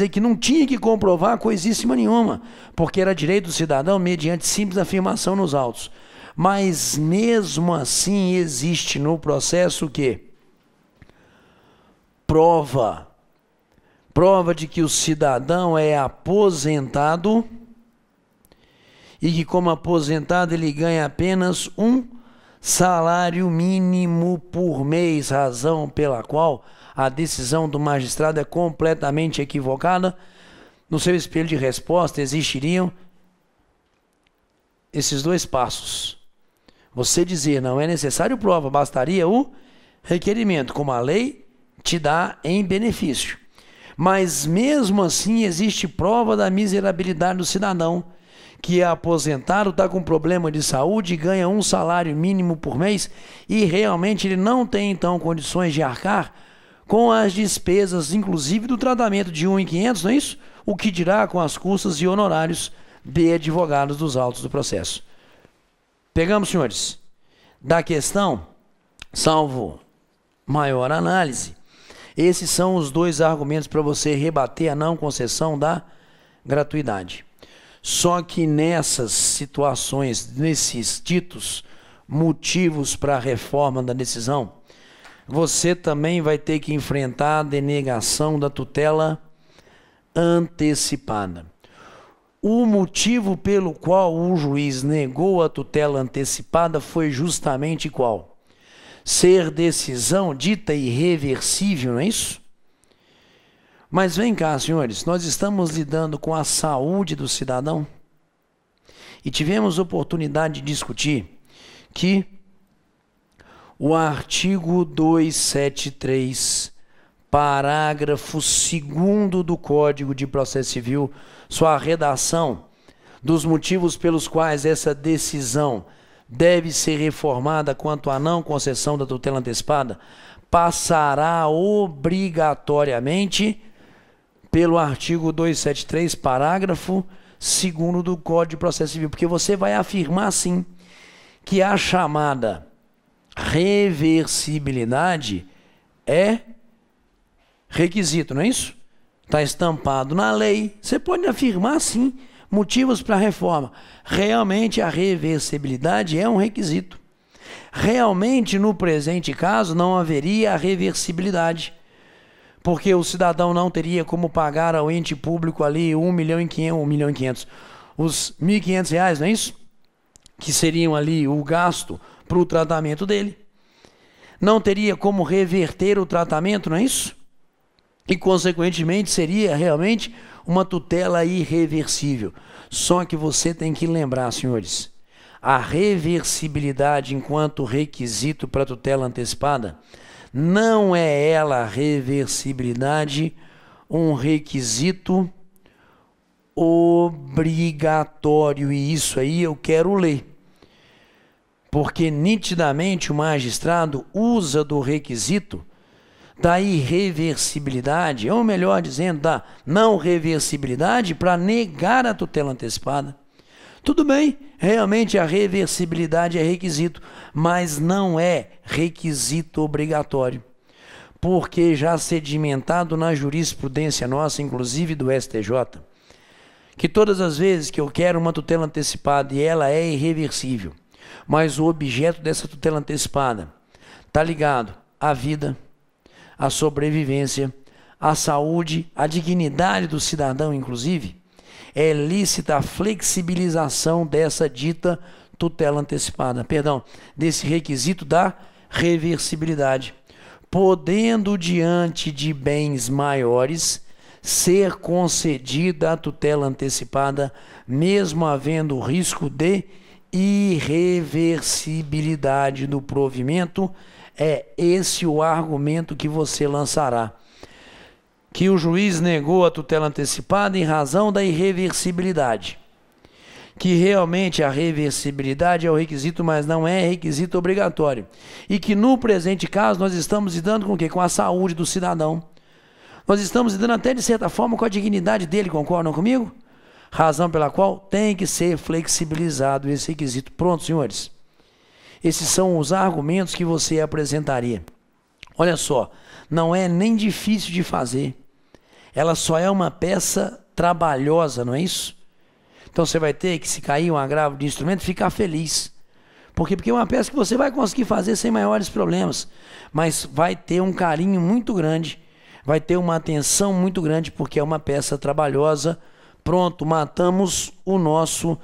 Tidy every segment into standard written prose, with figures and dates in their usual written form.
de que não tinha que comprovar coisíssima nenhuma, porque era direito do cidadão mediante simples afirmação nos autos. Mas mesmo assim existe no processo o quê? Prova de que o cidadão é aposentado e que como aposentado ele ganha apenas um salário mínimo por mês, razão pela qual a decisão do magistrado é completamente equivocada. No seu espelho de resposta existiriam esses dois passos. Você dizer não é necessário prova, bastaria o requerimento, como a lei te dá em benefício. Mas mesmo assim existe prova da miserabilidade do cidadão, que é aposentado, está com problema de saúde, ganha um salário mínimo por mês e realmente ele não tem então condições de arcar com as despesas, inclusive do tratamento de 1.500, não é isso? O que dirá com as custas e honorários de advogados dos autos do processo. Pegamos, senhores, da questão, salvo maior análise, esses são os dois argumentos para você rebater a não concessão da gratuidade. Só que nessas situações, nesses ditos motivos para a reforma da decisão, você também vai ter que enfrentar a denegação da tutela antecipada. O motivo pelo qual o juiz negou a tutela antecipada foi justamente qual? Ser decisão dita irreversível, não é isso? Mas vem cá, senhores, nós estamos lidando com a saúde do cidadão e tivemos oportunidade de discutir que o artigo 273, parágrafo 2º do Código de Processo Civil, sua redação dos motivos pelos quais essa decisão deve ser reformada quanto à não concessão da tutela antecipada, passará obrigatoriamente pelo artigo 273, parágrafo 2º do Código de Processo Civil, porque você vai afirmar, sim, que a chamada reversibilidade é requisito, não é isso? Está estampado na lei. Você pode afirmar, sim, motivos para a reforma. Realmente a reversibilidade é um requisito. Realmente, no presente caso, não haveria a reversibilidade, porque o cidadão não teria como pagar ao ente público ali 1.500.000, os R$1.500, não é isso? Que seriam ali o gasto para o tratamento dele. Não teria como reverter o tratamento, não é isso? E, consequentemente, seria realmente uma tutela irreversível. Só que você tem que lembrar, senhores, a reversibilidade enquanto requisito para tutela antecipada, não é ela, a reversibilidade, um requisito obrigatório. E isso aí eu quero ler, porque nitidamente o magistrado usa do requisito da irreversibilidade, ou melhor dizendo, da não reversibilidade, para negar a tutela antecipada. Tudo bem, realmente a reversibilidade é requisito, mas não é requisito obrigatório, porque já sedimentado na jurisprudência nossa, inclusive do STJ, que todas as vezes que eu quero uma tutela antecipada e ela é irreversível, mas o objeto dessa tutela antecipada está ligado à vida, à sobrevivência, à saúde, à dignidade do cidadão, inclusive, é lícita a flexibilização dessa dita tutela antecipada, desse requisito da reversibilidade, podendo, diante de bens maiores, ser concedida a tutela antecipada, mesmo havendo risco de irreversibilidade do provimento. É esse o argumento que você lançará, que o juiz negou a tutela antecipada em razão da irreversibilidade, que realmente a reversibilidade é o requisito, mas não é requisito obrigatório, e que no presente caso nós estamos lidando com o quê? Com a saúde do cidadão. Nós estamos lidando até de certa forma com a dignidade dele, concordam comigo? Razão pela qual tem que ser flexibilizado esse requisito. Pronto, senhores. Esses são os argumentos que você apresentaria. Olha só, não é nem difícil de fazer. ela só é uma peça trabalhosa, não é isso? Então você vai ter que, se cair um agravo de instrumento, ficar feliz. Por quê? Porque é uma peça que você vai conseguir fazer sem maiores problemas, mas vai ter um carinho muito grande, vai ter uma atenção muito grande, porque é uma peça trabalhosa. Pronto, matamos o nosso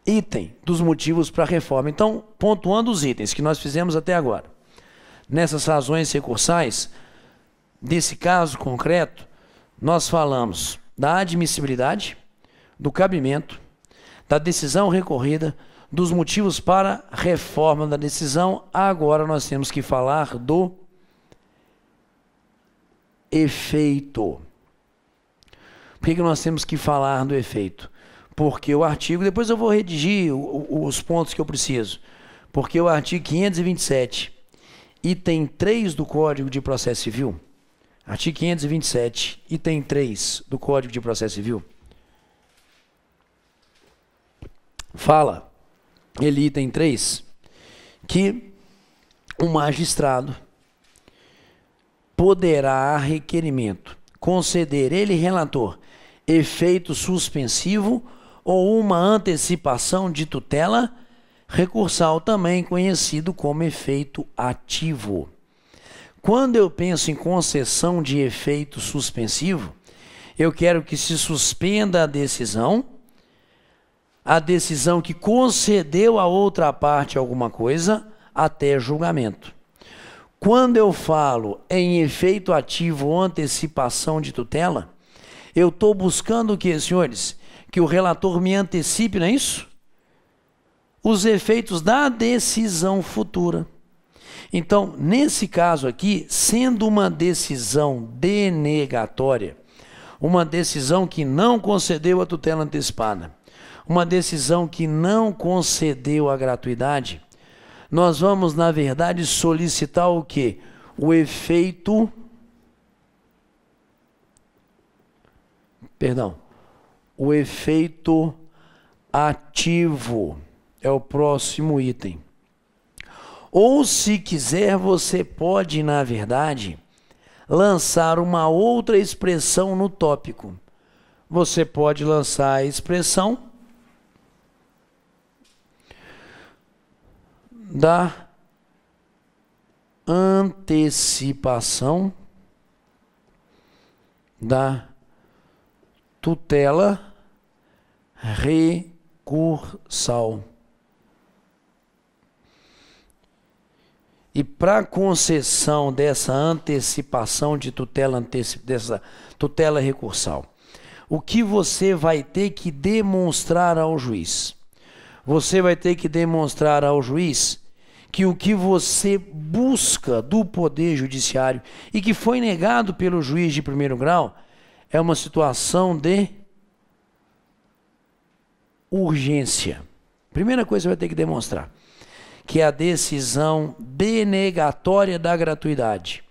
item dos motivos para a reforma. Então, pontuando os itens que nós fizemos até agora. Nessas razões recursais, desse caso concreto, nós falamos da admissibilidade, do cabimento, da decisão recorrida, dos motivos para reforma da decisão. Agora nós temos que falar do efeito. Por que nós temos que falar do efeito? Porque o artigo, depois eu vou redigir os pontos que eu preciso, porque o artigo 527, item 3 do Código de Processo Civil, artigo 527, item 3 do Código de Processo Civil, fala, ele item 3, que o magistrado poderá, a requerimento, conceder, ele relator, efeito suspensivo ou uma antecipação de tutela recursal, também conhecido como efeito ativo. Quando eu penso em concessão de efeito suspensivo, eu quero que se suspenda a decisão que concedeu a outra parte alguma coisa até julgamento. Quando eu falo em efeito ativo ou antecipação de tutela, eu estou buscando o que, senhores? Que o relator me antecipe, não é isso? Os efeitos da decisão futura. Então, nesse caso aqui, sendo uma decisão denegatória, uma decisão que não concedeu a tutela antecipada, uma decisão que não concedeu a gratuidade, nós vamos, na verdade, solicitar o quê? O efeito... o efeito ativo é o próximo item. Ou, se quiser, você pode, na verdade, lançar uma outra expressão no tópico. Você pode lançar a expressão da antecipação da tutela recursal. E para concessão dessa antecipação de dessa tutela recursal, o que você vai ter que demonstrar ao juiz? Você vai ter que demonstrar ao juiz que o que você busca do Poder Judiciário e que foi negado pelo juiz de primeiro grau é uma situação de urgência. Primeira coisa que você vai ter que demonstrar, que é a decisão denegatória da gratuidade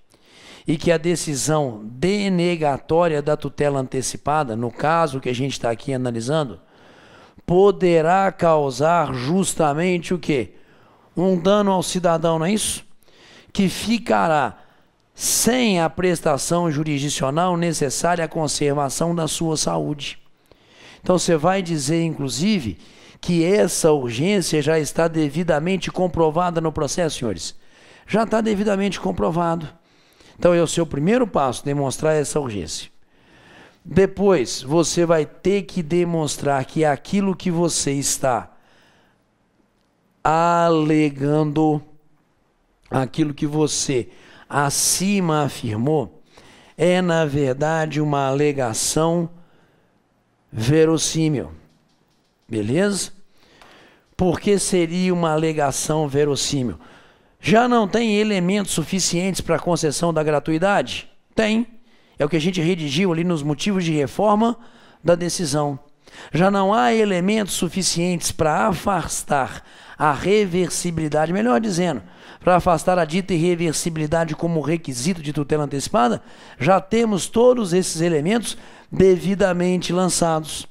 e que a decisão denegatória da tutela antecipada, no caso que a gente está aqui analisando, poderá causar justamente o quê? Um dano ao cidadão, não é isso? Que ficará sem a prestação jurisdicional necessária à conservação da sua saúde. Então você vai dizer, inclusive, que essa urgência já está devidamente comprovada no processo, senhores. Já está devidamente comprovado. Então é o seu primeiro passo, demonstrar essa urgência. Depois, você vai ter que demonstrar que aquilo que você está alegando, aquilo que você acima afirmou, é na verdade uma alegação verossímil. Beleza? Por que seria uma alegação verossímil? Já não tem elementos suficientes para a concessão da gratuidade? Tem. É o que a gente redigiu ali nos motivos de reforma da decisão. Já não há elementos suficientes para afastar a reversibilidade, melhor dizendo, para afastar a dita irreversibilidade como requisito de tutela antecipada? Já temos todos esses elementos devidamente lançados.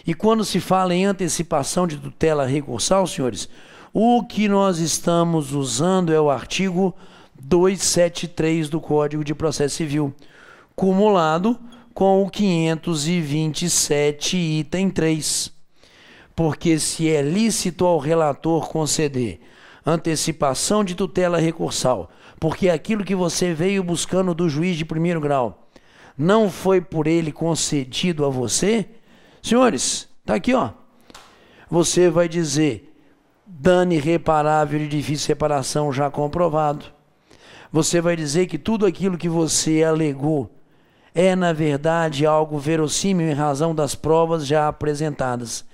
E quando se fala em antecipação de tutela recursal, senhores, o que nós estamos usando é o artigo 273 do Código de Processo Civil, cumulado com o 527, item 3. Porque se é lícito ao relator conceder antecipação de tutela recursal, porque aquilo que você veio buscando do juiz de primeiro grau não foi por ele concedido a você, senhores, tá aqui, ó. Você vai dizer dano irreparável de difícil reparação já comprovado. Você vai dizer que tudo aquilo que você alegou é, na verdade, algo verossímil em razão das provas já apresentadas,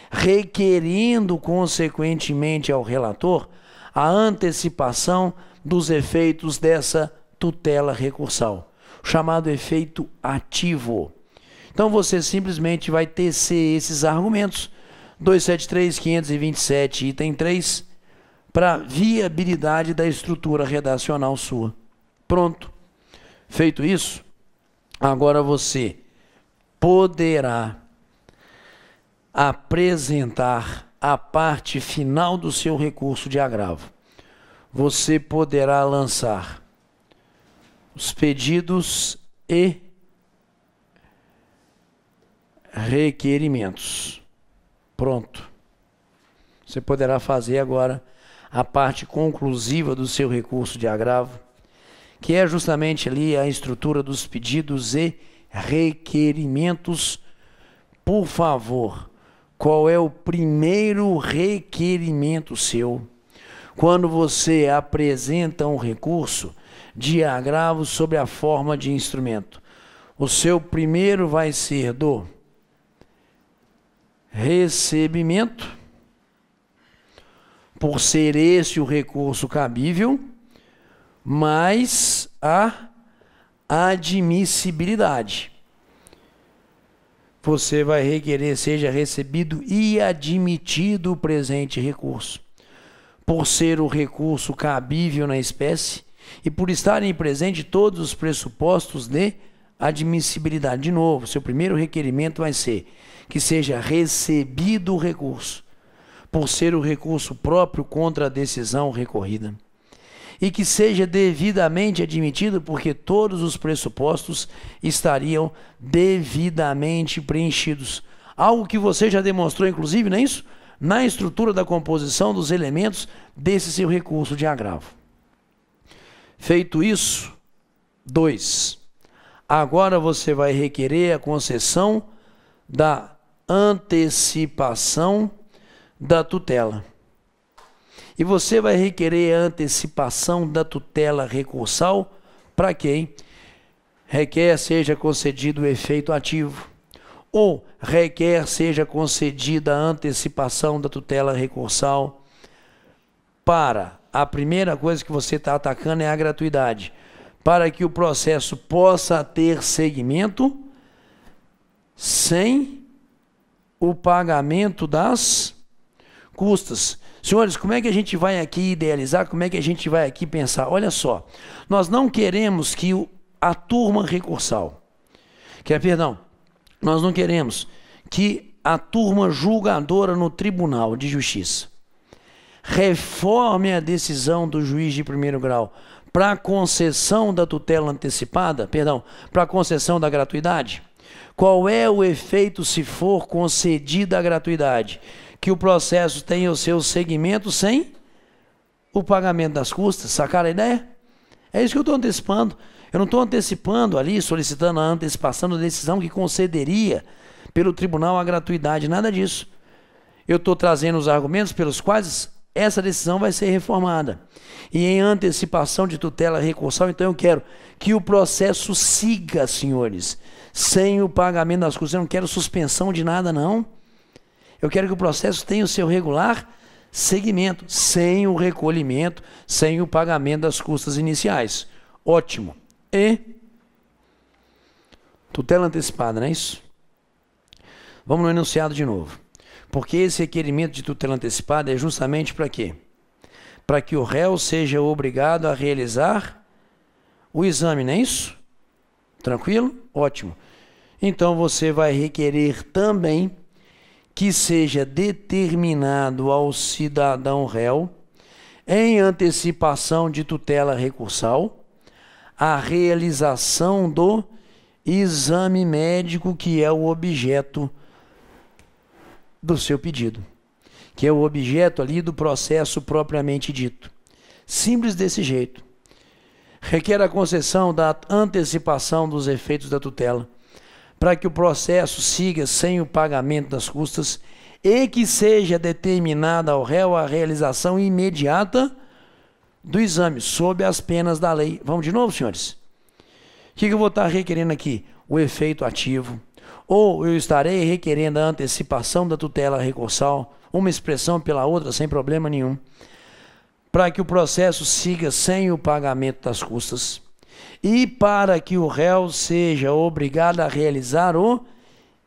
requerindo, consequentemente, ao relator a antecipação dos efeitos dessa tutela recursal, chamado efeito ativo. Então, você simplesmente vai tecer esses argumentos, 273, 527, item 3, para viabilidade da estrutura redacional sua. Pronto. Feito isso, agora você poderá apresentar a parte final do seu recurso de agravo. Você poderá lançar os pedidos e requerimentos. Pronto. Você poderá fazer agora a parte conclusiva do seu recurso de agravo, que é justamente ali a estrutura dos pedidos e requerimentos. Por favor, qual é o primeiro requerimento seu quando você apresenta um recurso de agravo sob a forma de instrumento? O seu primeiro vai ser do recebimento, por ser esse o recurso cabível, mais a admissibilidade. Você vai requerer seja recebido e admitido o presente recurso, por ser o recurso cabível na espécie e por estarem presentes todos os pressupostos de admissibilidade. De novo, seu primeiro requerimento vai ser que seja recebido o recurso, por ser o recurso próprio contra a decisão recorrida, e que seja devidamente admitido, porque todos os pressupostos estariam devidamente preenchidos. Algo que você já demonstrou, inclusive, não é isso? Na estrutura da composição dos elementos desse seu recurso de agravo. Feito isso, 2. Agora você vai requerer a concessão da antecipação da tutela. E você vai requerer a antecipação da tutela recursal para quem requer seja concedido o efeito ativo, ou requer seja concedida a antecipação da tutela recursal para, a primeira coisa que você está atacando é a gratuidade, para que o processo possa ter seguimento sem o pagamento das custas. Senhores, como é que a gente vai aqui idealizar, como é que a gente vai aqui pensar? Olha só, nós não queremos que a turma recursal, nós não queremos que a turma julgadora no Tribunal de Justiça reforme a decisão do juiz de primeiro grau para concessão da tutela antecipada, para concessão da gratuidade. Qual é o efeito se for concedida a gratuidade? Que o processo tenha o seu segmento sem o pagamento das custas. Sacaram a ideia? É isso que eu estou antecipando. Eu não estou antecipando ali, solicitando a antecipação da decisão que concederia pelo tribunal a gratuidade, nada disso. Eu estou trazendo os argumentos pelos quais essa decisão vai ser reformada. E em antecipação de tutela recursal, então eu quero que o processo siga, senhores, sem o pagamento das custas. Eu não quero suspensão de nada, não. Eu quero que o processo tenha o seu regular segmento, sem o recolhimento, sem o pagamento das custas iniciais. Ótimo. E tutela antecipada, não é isso? Vamos no enunciado de novo. Porque esse requerimento de tutela antecipada é justamente para quê? Para que o réu seja obrigado a realizar o exame, não é isso? Tranquilo? Ótimo. Então você vai requerer também que seja determinado ao cidadão réu, em antecipação de tutela recursal, a realização do exame médico que é o objeto do seu pedido, que é o objeto ali do processo propriamente dito. Simples desse jeito. Requer a concessão da antecipação dos efeitos da tutela, para que o processo siga sem o pagamento das custas e que seja determinada ao réu a realização imediata do exame, sob as penas da lei. Vamos de novo, senhores? O que eu vou estar requerendo aqui? O efeito ativo. Ou eu estarei requerendo a antecipação da tutela recursal, uma expressão pela outra, sem problema nenhum, para que o processo siga sem o pagamento das custas e para que o réu seja obrigado a realizar o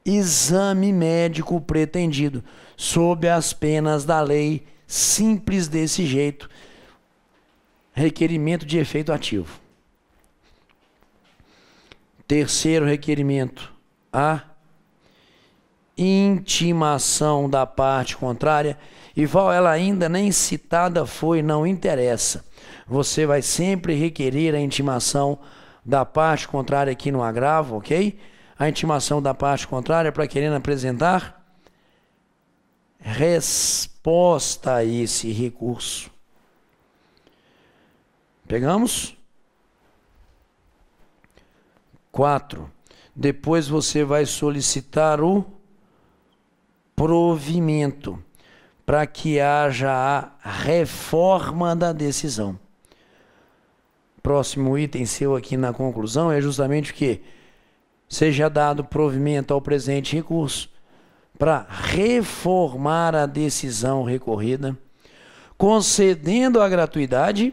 exame médico pretendido, sob as penas da lei, simples desse jeito. Requerimento de efeito ativo. Terceiro requerimento, a intimação da parte contrária, igual ela ainda nem citada foi, não interessa. Você vai sempre requerer a intimação da parte contrária aqui no agravo, ok? A intimação da parte contrária para querendo apresentar resposta a esse recurso. Pegamos? 4. Depois você vai solicitar o provimento para que haja a reforma da decisão. Próximo item seu aqui na conclusão é justamente o que? Seja dado provimento ao presente recurso para reformar a decisão recorrida, concedendo a gratuidade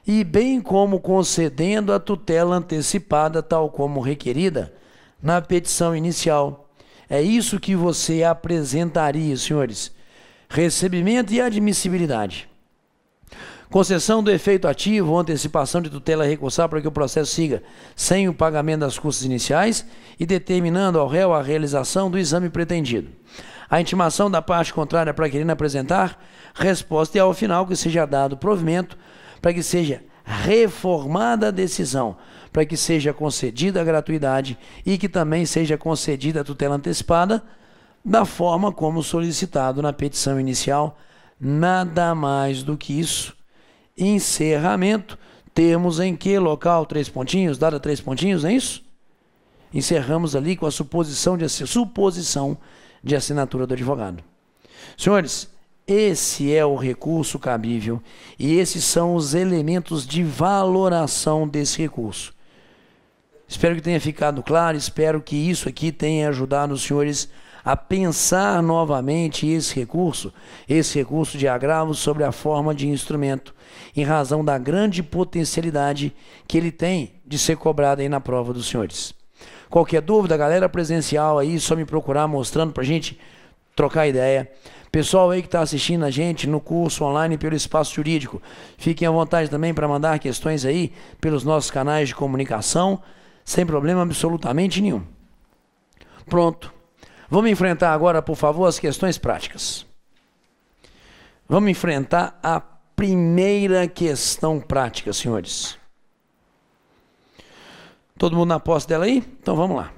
e bem como concedendo a tutela antecipada, tal como requerida na petição inicial. É isso que você apresentaria, senhores. Recebimento e admissibilidade. Concessão do efeito ativo ou antecipação de tutela recursal para que o processo siga sem o pagamento das custas iniciais e determinando ao réu a realização do exame pretendido. A intimação da parte contrária para querendo apresentar resposta e ao final que seja dado provimento para que seja reformada a decisão, para que seja concedida a gratuidade e que também seja concedida a tutela antecipada da forma como solicitado na petição inicial. Nada mais do que isso. Encerramento, termos em que local, 3 pontinhos, dada 3 pontinhos, não é isso? Encerramos ali com a suposição de assinatura do advogado. Senhores, esse é o recurso cabível e esses são os elementos de valoração desse recurso. Espero que tenha ficado claro, espero que isso aqui tenha ajudado os senhores a pensar novamente esse recurso de agravo sobre a forma de instrumento, em razão da grande potencialidade que ele tem de ser cobrado aí na prova dos senhores. Qualquer dúvida, galera presencial aí, só me procurar mostrando pra gente trocar ideia. Pessoal aí que está assistindo a gente no curso online pelo Espaço Jurídico, fiquem à vontade também para mandar questões aí pelos nossos canais de comunicação, sem problema absolutamente nenhum. Pronto. Vamos enfrentar agora, por favor, as questões práticas. Vamos enfrentar a primeira questão prática, senhores. Todo mundo na posse dela aí? Então vamos lá.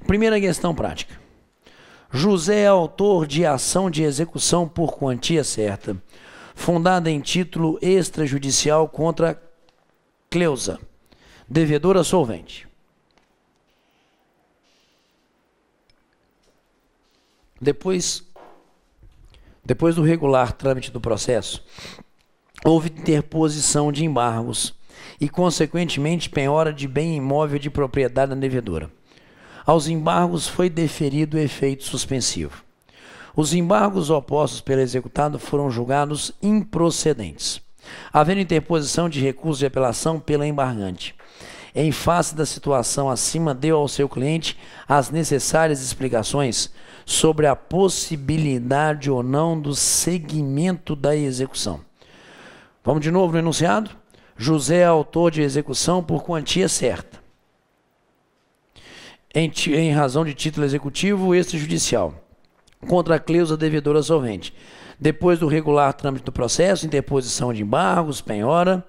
Primeira questão prática. José é autor de ação de execução por quantia certa, fundada em título extrajudicial contra Cleusa, devedora solvente. Depois do regular trâmite do processo, houve interposição de embargos e, consequentemente, penhora de bem imóvel de propriedade da devedora. Aos embargos foi deferido o efeito suspensivo. Os embargos opostos pelo executado foram julgados improcedentes, havendo interposição de recurso de apelação pela embargante. Em face da situação acima, deu ao seu cliente as necessárias explicações sobre a possibilidade ou não do seguimento da execução. Vamos de novo no enunciado? José é autor de execução por quantia certa, em razão de título executivo extrajudicial, contra a Cleusa devedora solvente. Depois do regular trâmite do processo, interposição de embargos, penhora,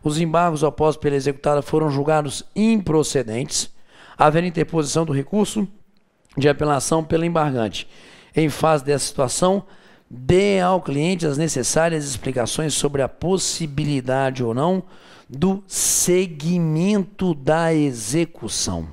os embargos opostos pela executada foram julgados improcedentes, Haver interposição do recurso de apelação pelo embargante. Em face dessa situação, dê ao cliente as necessárias explicações sobre a possibilidade ou não do seguimento da execução.